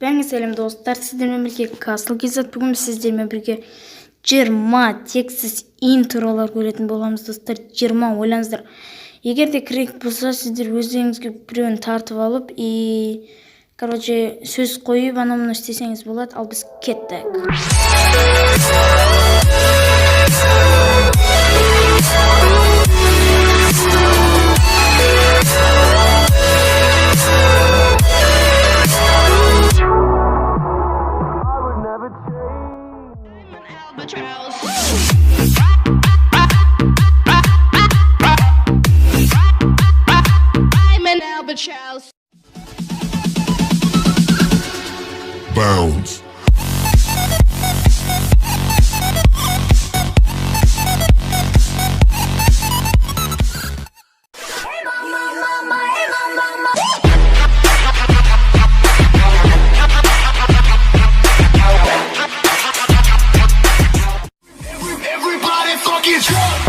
Ben selam dostlar, sizlerle birlikte Castle Gizat. Bugün sizlerle birlikte 20 teksiz introlar görетін боламыз достар. 20 ойлаңыздар. Егер де керек болса, сіздер өздеріңізге біреуін тартып алып, сөз қойып, анамын істесеңіз болады. Ал біз кеттік. Bounds. Everybody fucking drunk.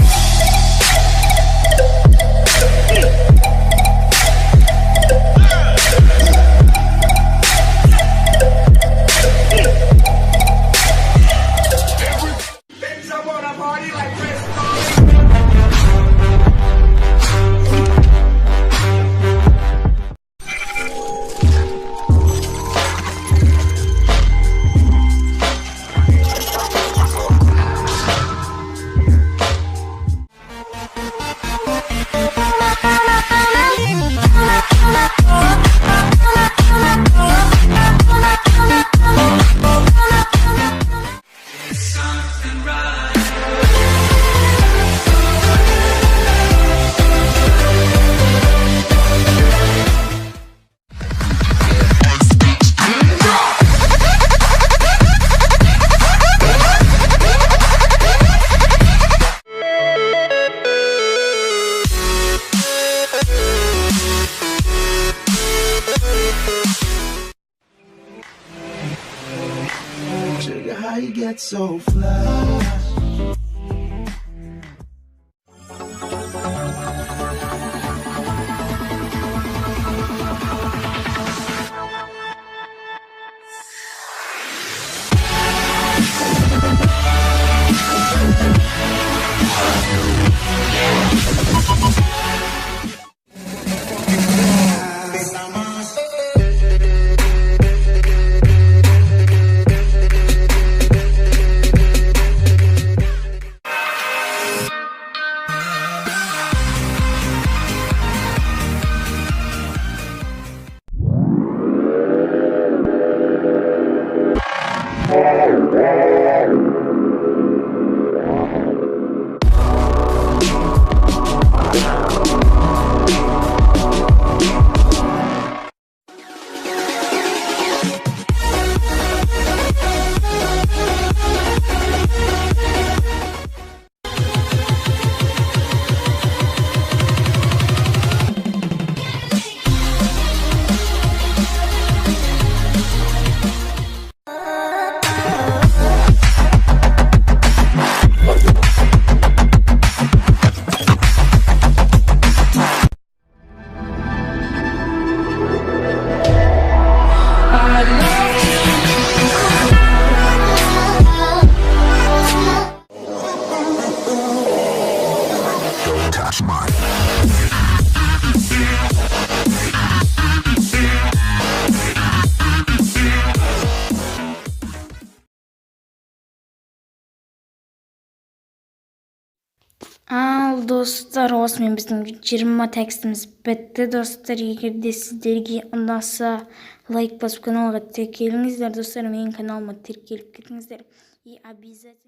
Sugar, how you get so fly? Touch mine. Ал достар, осымен біздің 20 текстіміз бітті достар. Егер де сіздерге ұнаса, лайк басып каналға тіркеліңіздер достар. Менің каналыма тіркеліп кетіңіздер. И обязательно